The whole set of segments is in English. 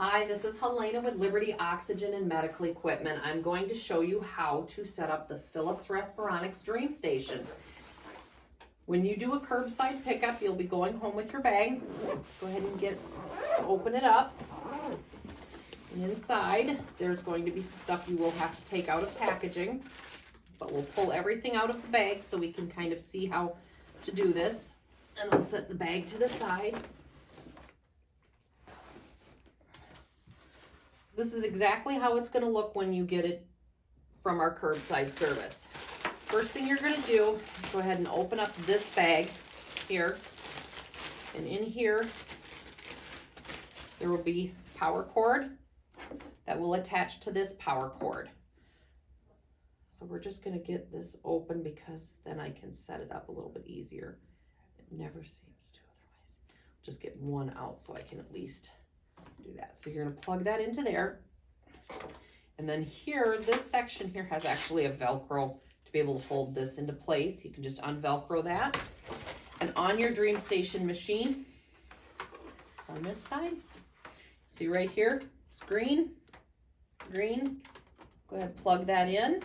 Hi, this is Helena with Liberty Oxygen and Medical Equipment. I'm going to show you how to set up the Philips Respironics Dreamstation. When you do a curbside pickup, you'll be going home with your bag. Go ahead and open it up. And inside, there's going to be some stuff you will have to take out of packaging, but we'll pull everything out of the bag so we can kind of see how to do this. And I'll set the bag to the side. This is exactly how it's going to look when you get it from our curbside service. First thing you're going to do is go ahead and open up this bag here. And in here, there will be power cord that will attach to this power cord. So we're just going to get this open because then I can set it up a little bit easier. It never seems to otherwise. Just get one out so I can at least do that. So you're going to plug that into there. And then here, this section here has actually a Velcro to be able to hold this into place. You can just unvelcro that. And on your Dreamstation machine, it's on this side. See right here, it's green, green. Go ahead and plug that in.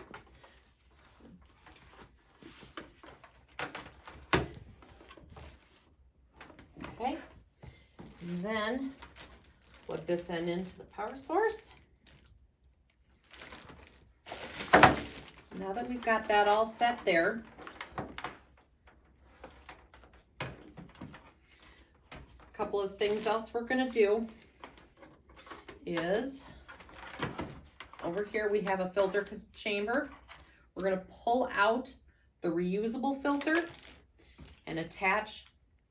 Okay, and then plug this end into the power source. Now that we've got that all set there, a couple of things else we're going to do is over here we have a filter chamber. We're going to pull out the reusable filter and attach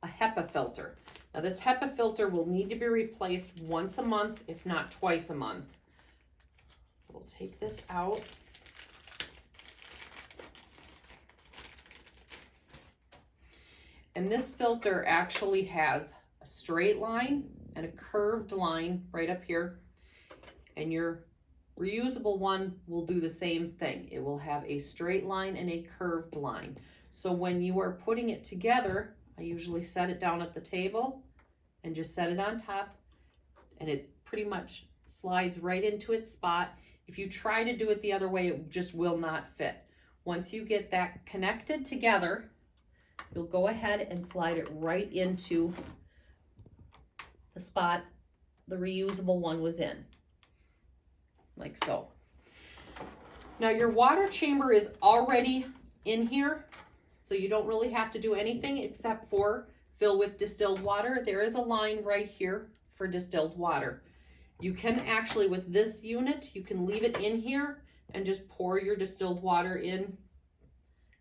a HEPA filter. Now this HEPA filter will need to be replaced once a month, if not twice a month. So we'll take this out. And this filter actually has a straight line and a curved line right up here. And your reusable one will do the same thing. It will have a straight line and a curved line. So when you are putting it together, I usually set it down at the table and just set it on top, and it pretty much slides right into its spot. If you try to do it the other way, it just will not fit. Once you get that connected together, you'll go ahead and slide it right into the spot the reusable one was in, like so. Now your water chamber is already in here, so you don't really have to do anything except for fill with distilled water. There is a line right here for distilled water. You can actually, with this unit, you can leave it in here and just pour your distilled water in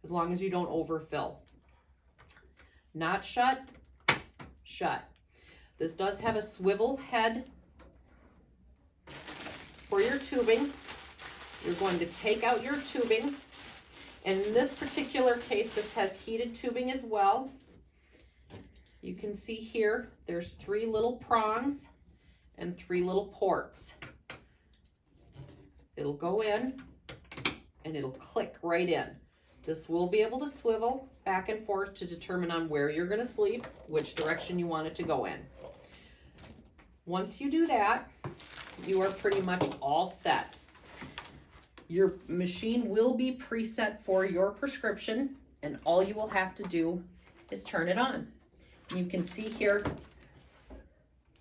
as long as you don't overfill. Not shut, shut. This does have a swivel head for your tubing. You're going to take out your tubing. And in this particular case, this has heated tubing as well. You can see here, there's 3 little prongs and 3 little ports. It'll go in and it'll click right in. This will be able to swivel back and forth to determine on where you're going to sleep, which direction you want it to go in. Once you do that, you are pretty much all set. Your machine will be preset for your prescription, and all you will have to do is turn it on. You can see here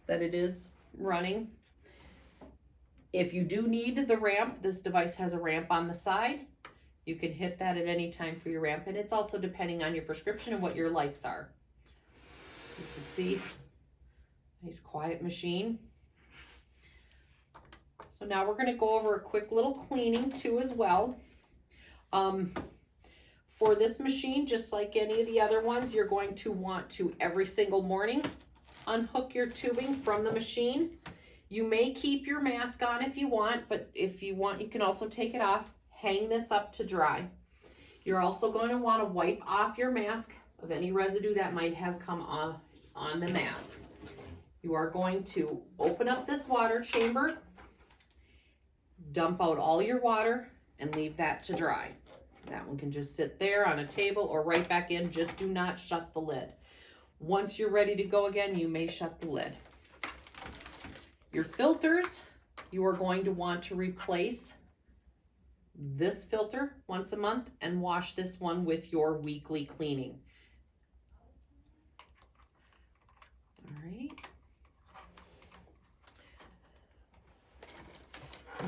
that it is running. If you do need the ramp, this device has a ramp on the side. You can hit that at any time for your ramp, and it's also depending on your prescription and what your likes are. You can see, nice quiet machine. So now we're going to go over a quick little cleaning too as well. For this machine, just like any of the other ones, you're going to want to every single morning unhook your tubing from the machine. You may keep your mask on if you want, but if you want, you can also take it off. Hang this up to dry. You're also going to want to wipe off your mask of any residue that might have come on the mask. You are going to open up this water chamber, dump out all your water, and leave that to dry. That one can just sit there on a table or right back in. Just do not shut the lid. Once you're ready to go again, you may shut the lid. Your filters, you are going to want to replace this filter once a month and wash this one with your weekly cleaning. All right.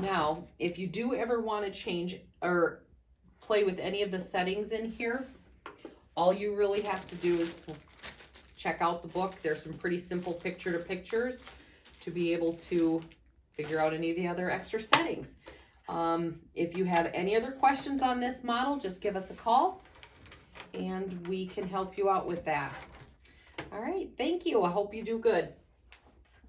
Now, if you do ever want to change or play with any of the settings in here, all you really have to do is check out the book. There's some pretty simple picture to pictures to be able to figure out any of the other extra settings. If you have any other questions on this model, just give us a call and we can help you out with that. All right, thank you. I hope you do good.